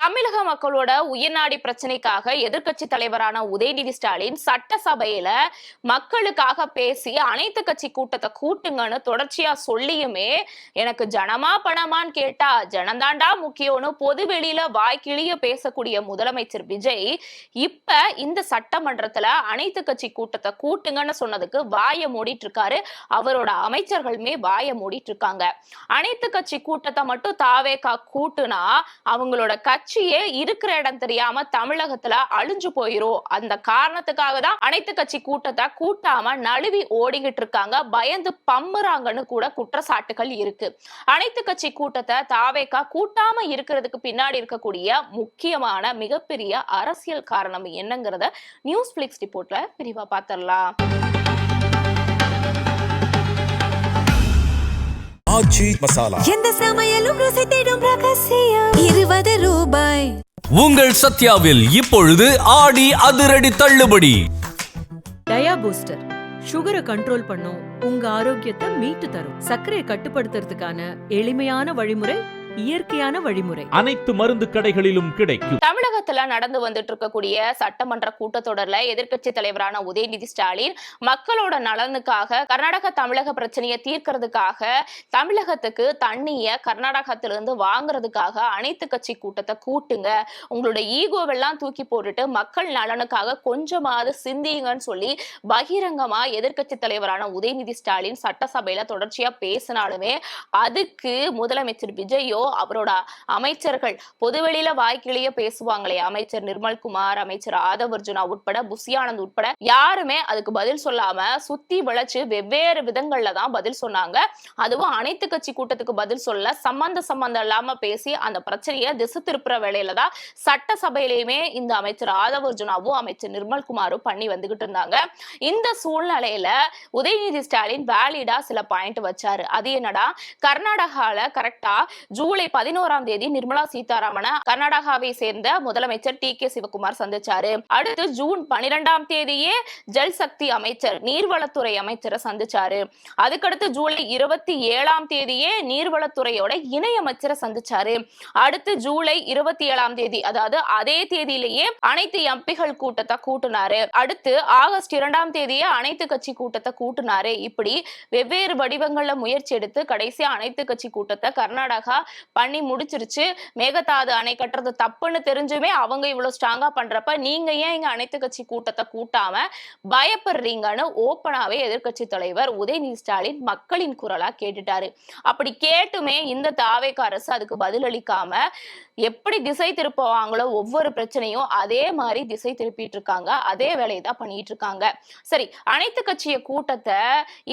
தமிழக மக்களோட உயிர்நாடி பிரச்சனைக்காக எதிர்க்கட்சி தலைவரான உதயநிதி ஸ்டாலின் சட்டசபையில மக்களுக்காக பேசி அனைத்து கட்சி கூட்டத்தை கூட்டுங்கன்னு தொடர்ச்சியா சொல்லியுமே எனக்கு ஜனமா பணமான்னு கேட்டா ஜனந்தாண்டா முக்கியம்னு பொது வெளியில வாய்க்கிழிய பேசக்கூடிய முதலமைச்சர் விஜய் இப்ப இந்த சட்டமன்றத்துல அனைத்து கட்சி கூட்டத்தை கூட்டுங்கன்னு சொன்னதுக்கு வாயை மூடிட்டு இருக்காரு. அவரோட அமைச்சர்களுமே வாயை மூடிட்டு இருக்காங்க. அனைத்து கட்சி கூட்டத்தை மட்டும் தாவேகா கூட்டுனா அவங்களோட கட்சியே இருக்கிற இடம் தெரியாம தமிழகத்துல அழிஞ்சு போயிரும். அந்த காரணத்துக்காக தான் அனைத்து கட்சி கூட்டத்தை கூட்டாம நழுவி ஓடிக்கிட்டு இருக்காங்க. பயந்து பம்புறாங்கன்னு கூட குற்றச்சாட்டுகள் இருக்கு. அனைத்து கட்சி கூட்டத்தை தாவேகா கூட்டாம இருக்கிறதுக்கு பின்னாடி இருக்கக்கூடிய முக்கியமான மிகப்பெரிய அரசியல் காரணம் என்னங்கிறத நியூஸ் பிளிக்ஸ் ரிப்போர்ட்ல விரிவா பார்த்திடலாம். ஆச்சி மசாலா எந்த சமையலும் ருசி தேடும் ரகசியம் 20 ரூபாய். உங்கள் சத்யாவில் இப்பொழுது ஆடி அதிரடி தள்ளுபடி. டயா பூஸ்டர் சுகரை கண்ட்ரோல் பண்ணும், உங்க ஆரோக்கியத்தை மீட்டு தரும். சர்க்கரையை கட்டுப்படுத்துறதுக்கான எளிமையான வழிமுறை, இயற்கையான வழிமுறை. அனைத்து மருந்து கடைகளிலும் கிடைக்கும். தமிழகத்துல நடந்து வந்துட்டு இருக்கக்கூடிய சட்டமன்ற கூட்டத்தொடர்ல எதிர்க்கட்சி தலைவரான உதயநிதி ஸ்டாலின் மக்களோட நலனுக்காக கர்நாடக தமிழக பிரச்சனையை தீர்க்கிறதுக்காக தமிழகத்துக்கு தண்ணிய கர்நாடகத்திலிருந்து வாங்குறதுக்காக அனைத்து கட்சி கூட்டத்தை கூட்டுங்க, உங்களோட ஈகோவெல்லாம் தூக்கி போட்டுட்டு மக்கள் நலனுக்காக கொஞ்சமாவது சிந்திங்கன்னு சொல்லி பகிரங்கமா எதிர்க்கட்சி தலைவரான உதயநிதி ஸ்டாலின் சட்டசபையில தொடர்ச்சியா பேசினாலுமே அதுக்கு முதலமைச்சர் விஜயோ அவரோட அமைச்சர்கள் பொதுவெளியில வாய்க்கிலேயே பேசுவாங்களே, அமைச்சர் நிர்மல்குமார், அமைச்சர் ஆதவர்ஜுனா உட்பட புஷியானந்த் உட்பட யாருமே அதுக்கு பதில் சொல்லாம சுத்தி விளைச்சு வெவ்வேறு விதங்கள்ல தான் பதில் சொன்னாங்க. அதுவும் அனைத்து கட்சி கூட்டத்துக்கு பதில் சொல்ல சம்பந்தம் இல்லாம பேசி அந்த பிரச்சனையை திசை திருப்புற வேலையில தான் சட்டசபையிலுமே இந்த அமைச்சர் ஆதவர்ஜுனாவும் அமைச்சர் நிர்மல்குமாரும் பண்ணி வந்துகிட்டு இருந்தாங்க. இந்த சூழ்நிலையில உதயநிதி ஸ்டாலின் வேலிடா சில பாயிண்ட் வச்சாரு. அது என்னடா, கர்நாடகால கரெக்டா ஜூலை 11ஆம் தேதி நிர்மலா சீதாராமன கர்நாடகாவை சேர்ந்த முதலமைச்சர் டி.கே. சிவகுமார் சந்திச்சாரு. அடுத்து ஜூன் 12ஆம் தேதியே ஜல் சக்தி அமைச்சர் நீர்வளத்துறை அமைச்சரை சந்திச்சாரு. அதுக்கடுத்து ஜூலை 27ஆம் தேதியே நீர்வளத்துறையோட இணை அமைச்சரை சந்திச்சாரு. அடுத்து ஜூலை 27ஆம் தேதி, அதாவது அதே தேதியிலேயே அனைத்து எம்பிகள் கூட்டத்தை கூட்டினாரு. அடுத்து ஆகஸ்ட் 2ஆம் தேதியே அனைத்து கட்சி கூட்டத்தை கூட்டினாரு. இப்படி வெவ்வேறு வடிவங்கள்ல முயற்சி எடுத்து கடைசி அனைத்து கட்சி கூட்டத்தை கர்நாடகா பண்ணி முடிச்சிருச்சு. மேகதாது அணை கட்டுறது தப்புன்னு தெரிஞ்சுமே அவங்க இவ்வளவு ஸ்ட்ராங்கா பண்றப்ப நீங்க ஏன் இங்க அனைத்து கட்சி கூட்டத்தை கூட்டாம பயப்படுறீங்கன்னு ஓப்பனாவே எதிர்க்கட்சி தலைவர் உதயநிதி ஸ்டாலின் மக்களின் குரலா கேட்டுட்டாரு. அப்படி கேட்டுமே இந்த தாவேகா அரசு அதுக்கு பதிலளிக்காம எப்படி திசை திருப்புவாங்களோ ஒவ்வொரு பிரச்சனையும் அதே மாதிரி திசை திருப்பிட்டு இருக்காங்க. அதே வேலையை தான் பண்ணிட்டு இருக்காங்க. சரி, அனைத்து கட்சிய கூட்டத்தை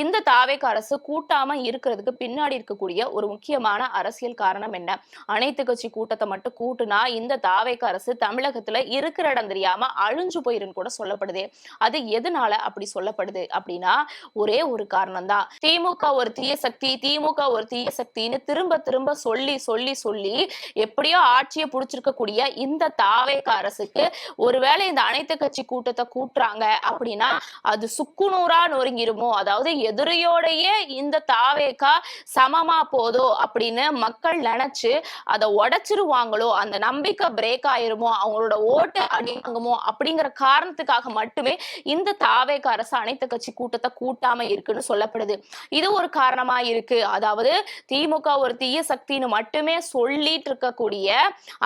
இந்த தாவேகா அரசு கூட்டாம இருக்கிறதுக்கு பின்னாடி இருக்கக்கூடிய ஒரு முக்கியமான அரசியல் காரணம் என்ன? அனைத்து கட்சி கூட்டத்தை மட்டும் கூட்டுனா இந்த தாவேகா அரசு தமிழகத்துல இருக்கிற இடம் தெரியாம அழிஞ்சு போயிருன்னு கூட சொல்லப்படுது. அது எதனால அப்படி சொல்லப்படுது அப்படின்னா ஒரே ஒரு காரணம் தான். திமுக ஒரு தீய சக்தி, திமுக ஒரு தீய சக்தின்னு திரும்ப திரும்ப சொல்லி சொல்லி சொல்லி எப்படியோ ஆட்சியை புடிச்சிருக்கக்கூடிய இந்த தாவேகா அரசுக்கு ஒருவேளை இந்த அனைத்து கட்சி கூட்டத்தை கூட்டுறாங்க அப்படின்னா அது சுக்குநூறா நொறுங்கிருமோ, அதாவது எதிரையோடையே இந்த தாவேகா சமமா போதோ அப்படின்னு மக்கள் நினைச்சு அதை உடைச்சிருவாங்களோ, அந்த நம்பிக்கை பிரேக் ஆயிருமோ, அவங்களோட ஓட்டு அடிவாங்குமோ அப்படிங்கிற காரணத்துக்காக மட்டுமே இந்த தாவேகா அரசு அனைத்து கட்சி கூட்டத்தை கூட்டாம இருக்குன்னு சொல்லப்படுது. இது ஒரு காரணமா இருக்கு. அதாவது திமுக ஒரு தீய சக்தின்னு மட்டுமே சொல்லிட்டு இருக்கக்கூடிய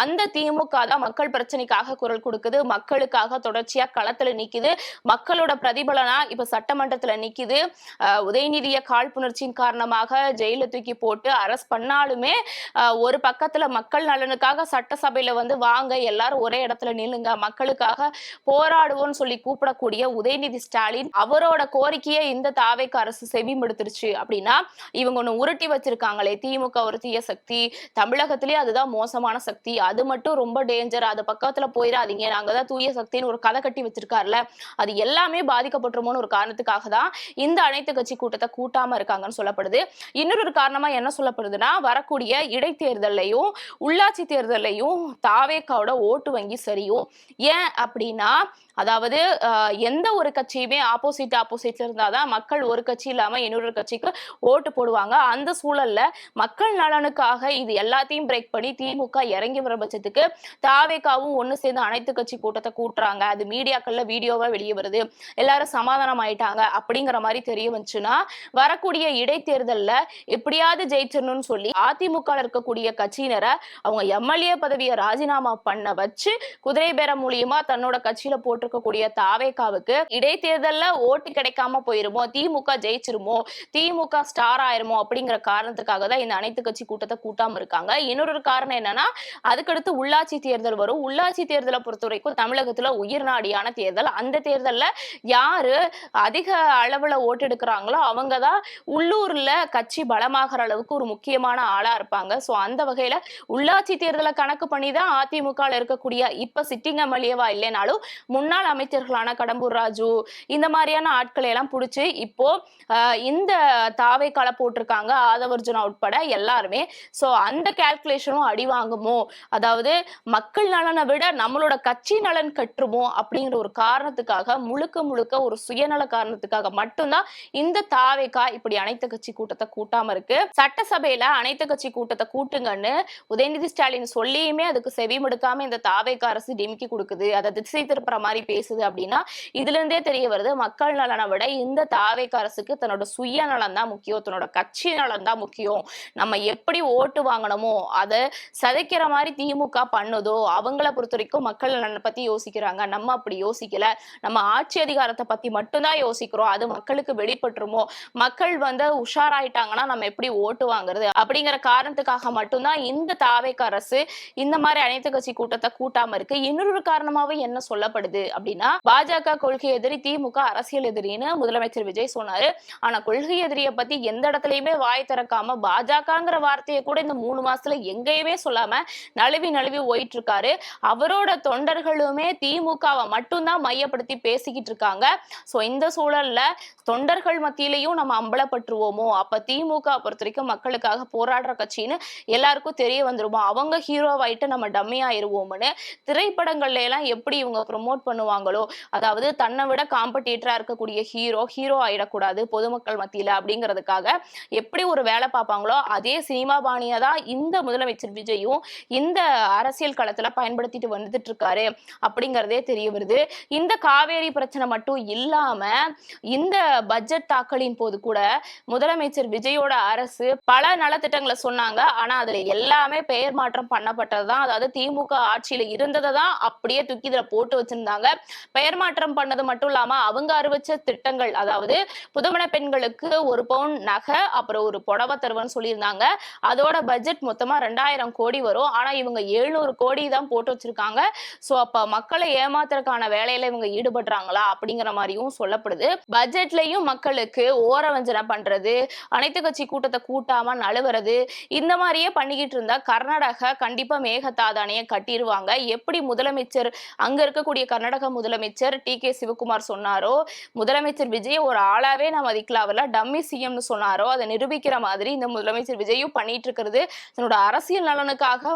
அந்த திமுக தான் மக்கள் பிரச்சனைக்காக குரல் கொடுக்குது, மக்களுக்காக தொடர்ச்சியா களத்துல நிக்குது, மக்களோட பிரதிபலனா இப்ப சட்டமன்றத்துல நிக்குது. உதயநிதிய காழ்ப்புணர்ச்சியின் காரணமாக ஜெயில தூக்கி போட்டு அரஸ்ட் பண்ணாலுமே ஒரு பக்கத்துல மக்கள் நலனுக்காக சட்டசபையில வந்து வாங்க எல்லாரும் ஒரே இடத்துல நில்லுங்க, மக்களுக்காக போராடுவோம்னு சொல்லி கூப்பிடக்கூடிய உதயநிதி ஸ்டாலின் அவரோட கோரிக்கையை இந்த தாவேகா அரசு செவிமடுத்துருச்சு அப்படின்னா இவங்க ஒண்ணு உருட்டி வச்சிருக்காங்களே, திமுக ஒரு தீய சக்தி, தமிழகத்திலேயே அதுதான் மோசமான சக்தி, அது மட்டும் ரொம்ப டேஞ்சர், அது பக்கத்துல போயிடாதீங்க, நாங்கதான் தூய சக்தின்னு ஒரு கதை கட்டி வச்சிருக்காருல, அது எல்லாமே பாதிக்கப்பட்டுருமோன்னு ஒரு காரணத்துக்காக தான் இந்த அனைத்து கட்சி கூட்டத்தை கூட்டாம இருக்காங்கன்னு சொல்லப்படுது. இன்னொரு காரணமா என்ன சொல்லப்படுதுன்னா வரக்கூடிய இடைத்தேர்தலையும் உள்ளாட்சி தேர்தலையும் தாவேக்காவோட ஓட்டு வங்கி சரியும். ஏன் அப்படின்னா, அதாவது எந்த ஒரு கட்சியுமே ஆப்போசிட்ல இருந்தாதான் மக்கள் ஒரு கட்சி இல்லாம இன்னொரு கட்சிக்கு ஓட்டு போடுவாங்க. அந்த சூழல்ல மக்கள் நலனுக்காக இது எல்லாத்தையும் பிரேக் பண்ணி திமுக இறங்கி வர பட்சத்துக்கு தாவேக்காவும் ஒண்ணு சேர்ந்து அனைத்து கட்சி கூட்டத்தை கூட்டுறாங்க, அது மீடியாக்கள்ல வீடியோவா வெளியே வருது, எல்லாரும் சமாதானம் ஆயிட்டாங்க அப்படிங்கிற மாதிரி தெரிய வந்துச்சுன்னா வரக்கூடிய இடைத்தேர்தல்ல எப்படியாவது ஜெயிச்சிடணும்னு சொல்லி அதிமுக இருக்கக்கூடிய கட்சியினரை அவங்க எம்எல்ஏ பதவியை ராஜினாமா பண்ண வச்சு குதிரை பேரம் மூலியமா தன்னோட கட்சியில போட்டிருக்கக்கூடிய தாவேக்காவுக்கு இடைத்தேர்தல்ல ஓட்டு கிடைக்காம போயிருமோ, திமுக ஜெயிச்சிருமோ, திமுக ஸ்டார் ஆயிருமோ அப்படிங்கிற காரணத்துக்காக தான் இந்த அனைத்து கட்சி கூட்டத்தை கூட்டாம இருக்காங்க. இன்னொரு காரணம் என்னன்னா, அதுக்கடுத்து உள்ளாட்சி தேர்தல் வரும். உள்ளாட்சி தேர்தலை பொறுத்த வரைக்கும் தமிழகத்துல உயிர்நாடியான தேர்தல். அந்த தேர்தல்ல யாரு அதிக அளவுல ஓட்டு எடுக்கிறாங்களோ அவங்கதான் உள்ளூர்ல கட்சி பலமாகிற அளவுக்கு ஒரு முக்கியமான ஆளா இருப்பாங்க. சோ அந்த வகையில உள்ளாட்சி தேர்தலை கணக்கு பண்ணி தான் அதிமுக இருக்கக்கூடிய இப்ப சிட்டிங் எம்எல்ஏவா இல்லைனாலும் முன்னாள் அமைச்சர்களான கடம்பூர் ராஜு இந்த மாதிரியான ஆட்களை எல்லாம் பிடிச்சி இப்போ இந்த தாவேக்கால போட்டிருக்காங்க, ஆதவர்ஜுனா உட்பட எல்லாருமே. சோ அந்த கால்குலேஷனும் அடி வாங்குமோ, அதாவது மக்கள் நலனை விட நம்மளோட கட்சி நலன் கட்டுருமோ அப்படிங்கிற ஒரு காரணத்துக்காக, முழுக்க ஒரு சுயநல காரணத்துக்காக மட்டும்தான் இந்த தாவேக்கா இப்படி அனைத்து கட்சி கூட்டத்தை கூட்டாம இருக்கு. சட்டசபையில அனைத்து கட்சி கூட்டத்தை கூட்டுங்கன்னு உதயநிதி ஸ்டாலின் சொல்லியுமே அதுக்கு செவிமடுக்காம இந்த தாவேக்கா அரசு டிமிக்கி கொடுக்குது, அதை திசை திருப்புற மாதிரி பேசுது அப்படின்னா இதுல இருந்தே தெரிய வருது மக்கள் நலனை விட இந்த தாவேக்கா அரசுக்கு தன்னோட சுயநலம் தான் முக்கியம், தன்னோட கட்சி நலன் தான் முக்கியம். நம்ம எப்படி ஓட்டு வாங்கணுமோ அதை சதைக்கிற மாதிரி திமுக பண்ணுதோ அவங்கள பொறுத்த வரைக்கும் மக்கள் நலனை பத்தி யோசிக்கிறாங்க. நம்ம அப்படி யோசிக்கல, நம்ம ஆட்சி அதிகாரத்தை பத்தி மட்டும்தான் யோசிக்கிறோம். அது மக்களுக்கு வெளிப்பட்டுருமோ, மக்கள் உஷாராயிட்டாங்கன்னா நம்ம எப்படி ஓட்டு வாங்குறது அப்படிங்கிற காரணத்துக்காக மட்டும்தான் இந்த தாவேக்கா அரசு இந்த மாதிரி அனைத்து கட்சி கூட்டத்தை கூட்டாம இருக்கு. இன்னொரு காரணமாவே என்ன சொல்லப்படுது அப்படின்னா, பாஜக கொள்கை எதிரி, திமுக அரசியல் எதிரின்னு முதலமைச்சர் விஜய் சொன்னாரு. ஆனா கொள்கை எதிரிய பத்தி எந்த இடத்துலயுமே வாய் திறக்காம பாஜகங்கிற வார்த்தையை கூட இந்த 3 மாசத்துல எங்கேயுமே சொல்லாம நழுவி போயிட்டு இருக்காரு. அவரோட தொண்டர்களுமே திமுகவை மட்டும்தான் மையப்படுத்தி பேசிக்கிட்டு இருக்காங்க. சோ இந்த சூழல்ல தொண்டர்கள் மத்தியிலையும் நம்ம அம்பலப்பட்டுருவோமோ, அப்ப திமுக பொறுத்த வரைக்கும் மக்களுக்காக போராடுற கட்சின்னு எல்லாருக்கும் தெரிய வந்துருமோ, அவங்க ஹீரோவாயிட்டு நம்ம டம்மி ஆயிருவோம்னு திரைப்படங்கள்ல எல்லாம் எப்படி இவங்க ப்ரொமோட் பண்ணுவாங்களோ, அதாவது தன்னை விட காம்படிட்டரா இருக்கக்கூடிய ஹீரோ ஆயிடக்கூடாது பொதுமக்கள் மத்தியில அப்படிங்கிறதுக்காக எப்படி ஒரு வேலை பார்ப்பாங்களோ அதே சினிமா பாணியா தான் இந்த முதலமைச்சர் விஜயும் இந்த அரசியல் களத்துல பயன்படுத்திட்டு வந்துட்டு இருக்காரு அப்படிங்கறதே தெரிய வருது. இந்த காவேரி பிரச்சனை மட்டும் இல்லாம இந்த பட்ஜெட் தாக்கலின் போது கூட முதலமைச்சர் விஜயோட அரசு பல நலத்திட்டங்களை சொன்னாங்க. ஆனா அதுல எல்லாமே பெயர் மாற்றம் பண்ணப்பட்டதுதான். அதாவது திமுக ஆட்சியில இருந்ததை தான் அப்படியே தூக்கி இதுல போட்டு வச்சிருந்தாங்க. பெயர் மாற்றம் பண்ணது மட்டும் இல்லாம அவங்க அறிவிச்ச திட்டங்கள், அதாவது புதுமண பெண்களுக்கு 1 பவுன் நகை அப்புறம் ஒரு புடவை தருவன்னு சொல்லியிருந்தாங்க. அதோட பட்ஜெட் மொத்தமா 2000 கோடி வரும். ஆனா இவங்க 700 கோடி தான் போட்டு வச்சிருக்காங்க. சோ அப்ப மக்களை ஏமாத்துறதுக்கான வேலையில இவங்க ஈடுபடுறாங்களா அப்படிங்கிற மாதிரியும் சொல்லப்படுது. பட்ஜெட்லயும் மக்களுக்கு ஓரவஞ்சனை பண்றது, அனைத்து கட்சி கூட்டத்தை கூட்டாம நழுவுறது, இந்த மாதிரியே பண்ணிக்கிட்டு இருந்தா கர்நாடகா கண்டிப்பா மேகதாதானியை கட்டிடுவாங்க. எப்படி முதலமைச்சர் அங்க இருக்கக்கூடிய கர்நாடக முதலமைச்சர் டி.கே. சிவகுமார் சொன்னாரோ, முதலமைச்சர் விஜய் ஒரு ஆளாவே நான் மதிக்கலாவில்ல, டம்மி சிஎம்னு சொன்னாரோ, அதை நிரூபிக்கிற மாதிரி இந்த முதலமைச்சர் விஜயும் பண்ணிட்டு இருக்கிறது தன்னோட அரசியல் நலனுக்காக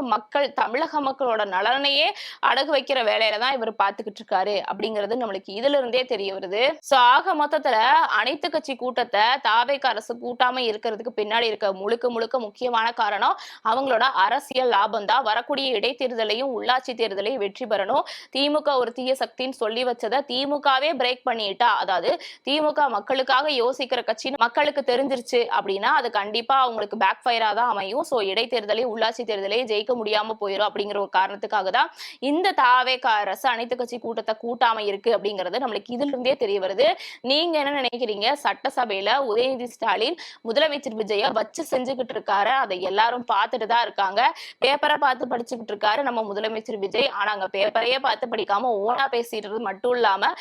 தமிழக மக்களோட நலனையே அடகு வைக்கிற வேலையில தான் இவர் பார்த்துக்கிட்டு இருக்காரு அப்படிங்கிறது நம்மளுக்கு இதுல இருந்தே தெரிய வருது. சோ ஆக மொத்தத்துல அனைத்து கட்சி கூட்டத்தை தாவேக்கா அரசு கூட்டாம இருக்கிறதுக்கு பின்னாடி இருக்க முழுக்க முக்கியமான காரணம் அவங்களோட அரசியல் லாபம் தான். வரக்கூடிய இடைத்தேர்தலையும் உள்ளாட்சி தேர்தலையும் வெற்றி பெறணும். திமுக ஒரு தீய சக்தின்னு சொல்லி வச்சதை திமுகவே பிரேக் பண்ணிட்டா, அதாவது திமுக மக்களுக்காக யோசிக்கிற கட்சின்னு மக்களுக்கு தெரிஞ்சிருச்சு அப்படின்னா அது கண்டிப்பா அவங்களுக்கு பேக் ஃபயரா தான் அமையும். சோ இடைத்தேர்தலையும் உள்ளாட்சி தேர்தலையும் ஜெயிக்க முடியாம போயிடும் அப்படிங்கிற ஒரு காரணத்துக்காக தான் இந்த தாவேக்கா அரசு அனைத்து கட்சி கூட்டத்தை கூட்டாம இருக்கு அப்படிங்கிறது நம்மளுக்கு இதுல இருந்தே தெரிய வருது. நீங்க என்ன நினைக்கிறீங்க? சட்டசபையில உதயநிதி ஸ்டாலின் முதலமைச்சர் விஜய வச்சு செஞ்சுக்கிட்டு இருக்காரு, அதை எல்லாரும் பார்த்துட்டு தான் இருக்காங்க. பேப்பரை பார்த்து படிச்சுக்கிட்டு இருக்காரு நம்ம முதலமைச்சர் விஜய். ஆனா அங்க பேப்பரையே பார்த்து படிக்காம ஓனா பேசிடுறது மட்டும் இல்லாம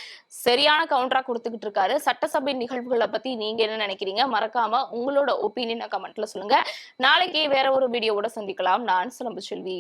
சரியான கவுண்டரா கொடுத்துக்கிட்டு இருக்காரு. சட்டசபை நிகழ்வுகளை பத்தி நீங்க என்ன நினைக்கிறீங்க? மறக்காம உங்களோட ஒப்பீனியன் கமெண்ட்ல சொல்லுங்க. நாளைக்கு வேற ஒரு வீடியோவோட சந்திக்கலாம். நான் சிலம்பு செல்வி.